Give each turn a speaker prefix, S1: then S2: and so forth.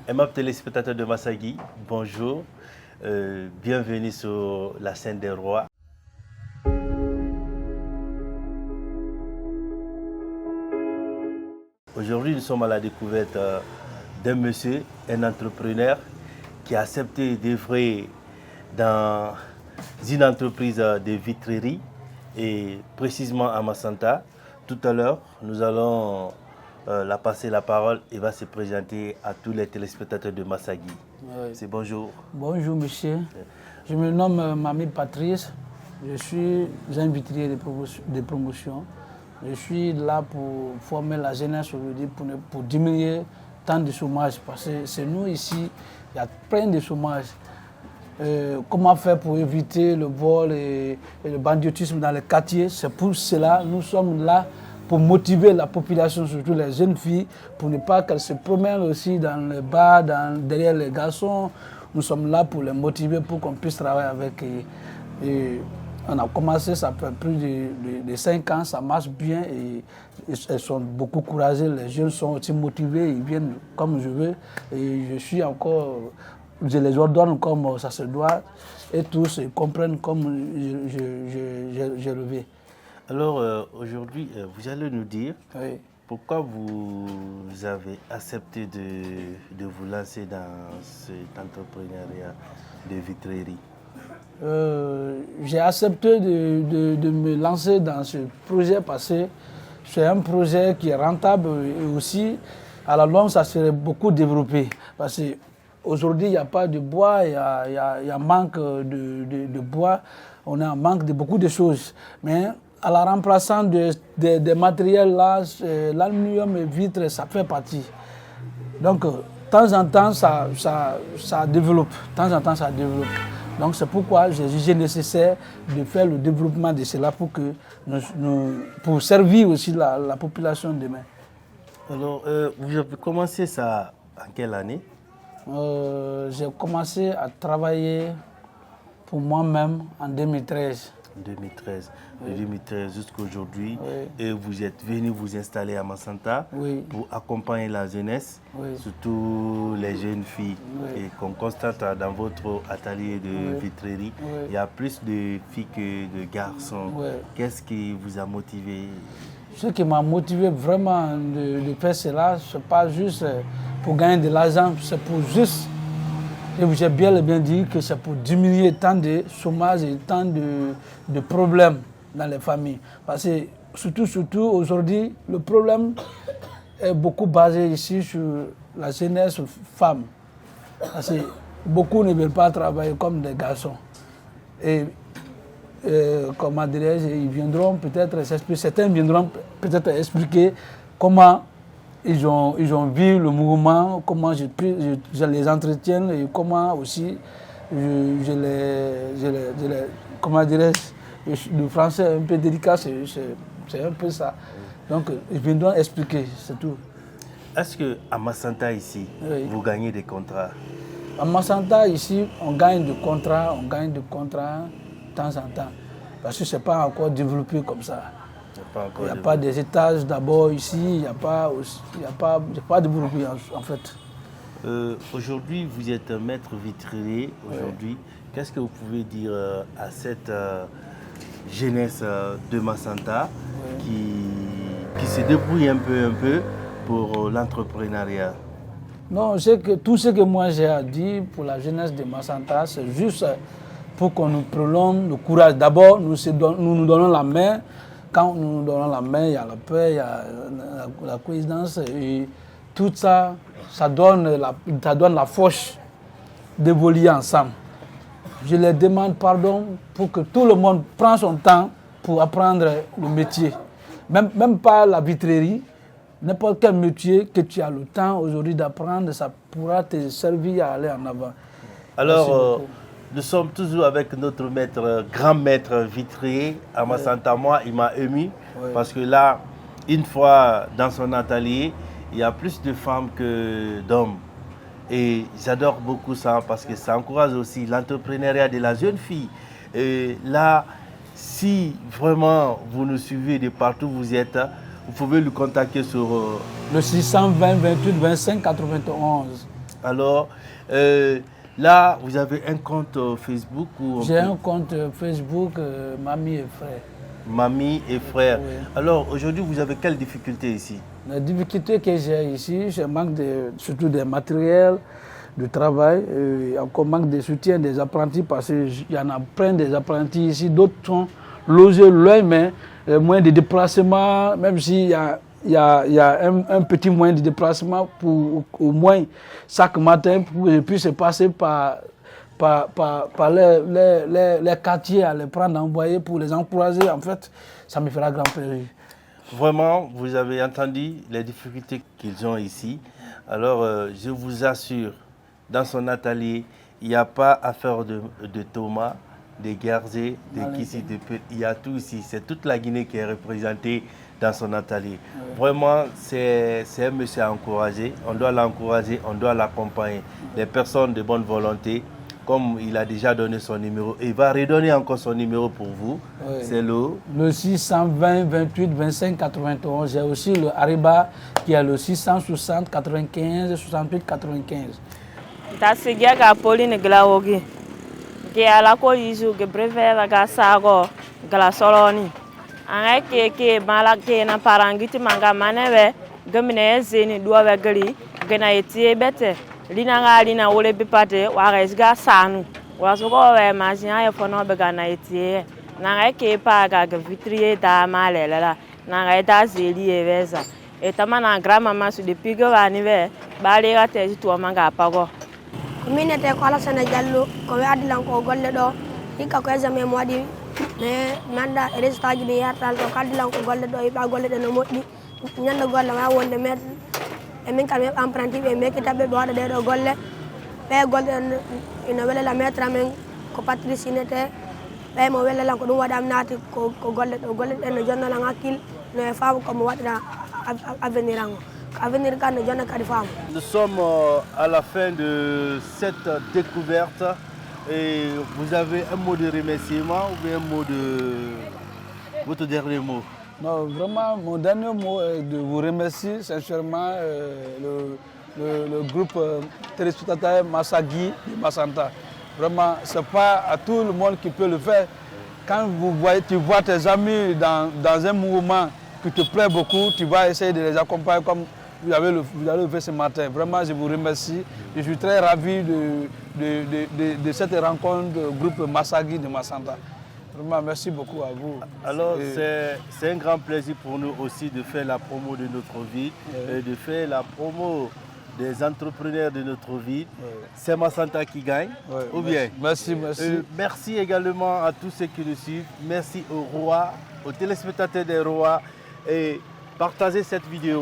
S1: Aimable téléspectateurs de Massagui, bonjour. Bienvenue sur la scène des rois. Aujourd'hui, nous sommes à la découverte d'un monsieur, un entrepreneur qui a accepté d'œuvrer dans une entreprise de vitrerie et précisément à Massanta. Tout à l'heure, nous allons la passer la parole et va se présenter à tous les téléspectateurs de Massagui. Oui. C'est bonjour.
S2: Bonjour monsieur, je me nomme Mami Patrice, je suis un vitrier de promotion. Je suis là pour former la jeunesse aujourd'hui, pour diminuer tant de chômage, parce que c'est nous ici, il y a plein de chômage. Comment faire pour éviter le vol et le banditisme dans les quartiers? C'est pour cela que nous sommes là pour motiver la population, surtout les jeunes filles, pour ne pas qu'elles se promènent aussi dans les bars, derrière les garçons. Nous sommes là pour les motiver, pour qu'on puisse travailler avec eux. On a commencé, ça fait plus de 5 ans, ça marche bien et elles sont beaucoup courageuses. Les jeunes sont aussi motivés, ils viennent comme je veux. Et je suis encore, je les ordonne comme ça se doit et tous ils comprennent comme je le veux.
S1: Alors aujourd'hui, vous allez nous dire pourquoi vous avez accepté de vous lancer dans cet entrepreneuriat de vitrerie.
S2: J'ai accepté de me lancer dans ce projet parce que c'est un projet qui est rentable et aussi à la longue ça serait beaucoup développé. Parce qu'aujourd'hui il n'y a pas de bois, il y a manque de bois, on a un manque de beaucoup de choses. Mais à la remplaçant des matériels là, l'aluminium et vitre, ça fait partie. Donc de temps en temps ça développe, de temps en temps ça développe. Donc c'est pourquoi j'ai jugé nécessaire de faire le développement de cela pour pour servir aussi la population demain.
S1: Alors vous avez commencé ça en quelle année?
S2: J'ai commencé à travailler pour moi-même en 2013.
S1: 2013, de 2013 jusqu'à aujourd'hui, et vous êtes venu vous installer à Massanta pour accompagner la jeunesse, surtout les jeunes filles, et qu'on constate dans votre atelier de vitrerie, il y a plus de filles que de garçons. Qu'est-ce qui vous a motivé?
S2: Ce qui m'a motivé vraiment de faire cela, ce n'est pas juste pour gagner de l'argent, c'est pour juste. Et j'ai bien dit que c'est pour diminuer tant de chômage et tant de problèmes dans les familles. Parce que surtout aujourd'hui, le problème est beaucoup basé ici sur la jeunesse femme. Parce que beaucoup ne veulent pas travailler comme des garçons. Et comment dirais-je, ils viendront peut-être s'expliquer, certains viendront peut-être expliquer comment ils ont vu le mouvement, comment je les entretiens et comment aussi je les comment dirais-je, le français est un peu délicat, c'est un peu ça. Donc ils viendront expliquer, c'est tout.
S1: Est-ce qu'à Massanta ici, vous gagnez des contrats?
S2: À Massanta ici, on gagne des contrats de temps en temps. Parce que ce n'est pas encore développé comme ça. Il n'y a pas des étages d'abord ici, il n'y a pas de développé en fait.
S1: Aujourd'hui, vous êtes maître vitrier. Aujourd'hui, qu'est-ce que vous pouvez dire à cette jeunesse de Massanta qui se débrouille un peu pour l'entrepreneuriat?
S2: Non, tout ce que moi j'ai à dire pour la jeunesse de Massanta, c'est juste pour qu'on nous prolonge le courage. D'abord, nous nous donnons la main. Quand nous nous donnons la main, il y a la paix, il y a la coïncidence et tout ça, ça donne la force d'évoluer ensemble. Je leur demande pardon pour que tout le monde prenne son temps pour apprendre le métier. Même pas la vitrerie, n'importe quel métier que tu as le temps aujourd'hui d'apprendre, ça pourra te servir à aller en avant.
S1: Alors, nous sommes toujours avec notre grand maître vitrier à Massanta. Moi, il m'a ému parce que là, une fois dans son atelier, il y a plus de femmes que d'hommes. Et j'adore beaucoup ça parce que ça encourage aussi l'entrepreneuriat de la jeune fille. Et là, si vraiment vous nous suivez de partout où vous êtes, vous pouvez le contacter sur
S2: le 620 28 25 91.
S1: Alors, là, vous avez un compte Facebook ou...
S2: J'ai un compte Facebook, Mamie et Frère.
S1: Mamie et Frère.
S2: Oui.
S1: Alors, aujourd'hui, vous avez quelles difficultés ici?
S2: Les difficultés que j'ai ici, je manque surtout des matériels de travail, et encore manque de soutien des apprentis parce qu'il y en a plein des apprentis ici, d'autres sont logés loin, mais moyen de déplacement, même s'il y a un petit moyen de déplacement pour au moins chaque matin pour que je puisse passer par les quartiers à les prendre, envoyer pour les encourager. En fait, ça me fera grand plaisir.
S1: Vraiment, vous avez entendu les difficultés qu'ils ont ici. Alors, je vous assure, dans son atelier, il n'y a pas à faire de tomates, de garzés, de kissi, de peu. Il y a tout ici. C'est toute la Guinée qui est représentée dans son atelier. Vraiment, c'est un monsieur à encourager. On doit l'encourager, on doit l'accompagner. Les personnes de bonne volonté, comme il a déjà donné son numéro, il va redonner encore son numéro pour vous. Oui. C'est
S2: le 620 28 25 91. J'ai aussi le Ariba qui a le 660 95 68 95.
S3: Tasigia ga Pauline Glaogi. Qui a la coïsou que préfère ga sago glasoloni. Anga ke malake na parangiti manga maneve gamine zeni duwa gali gena etie bete. Lina nga lina wole bipate waresga sanu wasuko we mazia ya fono be gana etie na ke pa ga vitrier da malela na ga da zeli eveza etamana grama masu de pigo anive bale ga te to manga pago
S4: communauté ko ala sana jallo ko wadilan ko golle do hikka ko examen modi me manda résultat ji bi yatal to kadilan ko golle do iba golle de no moddi nyanda golle ma wonde met e min kam apprenti ɓe mekkitaɓe ɓe waɗa ɗeɗo golle ɓe golle ina welela maître amen ko Patrice inete ɓe mo welelan ko ɗum waɗam naati ko golle ɗo golle ɗen no jonnolan hakkille no e faamu komo waɗira avenir an o ko avenir kan no jonna kadi faamu.
S1: Nous sommes à la fin de cette découverte et vous avez un mot de remerciement ou bien un mot de votre dernier mot?
S2: Non, vraiment, mon dernier mot est de vous remercier sincèrement le groupe téléspectateur Massagui de Massanta. Vraiment, ce n'est pas à tout le monde qui peut le faire. Quand tu vois tes amis dans un mouvement qui te plaît beaucoup, tu vas essayer de les accompagner comme vous avez le fait ce matin. Vraiment, je vous remercie. Je suis très ravi de cette rencontre du groupe Massagui de Massanta. Vraiment, merci beaucoup à vous.
S1: Alors, c'est un grand plaisir pour nous aussi de faire la promo de notre ville, et de faire la promo des entrepreneurs de notre ville. C'est Massanta qui gagne, ou bien?
S2: Merci.
S1: Merci également à tous ceux qui nous suivent. Merci aux rois, aux téléspectateurs des rois. Et partagez cette vidéo.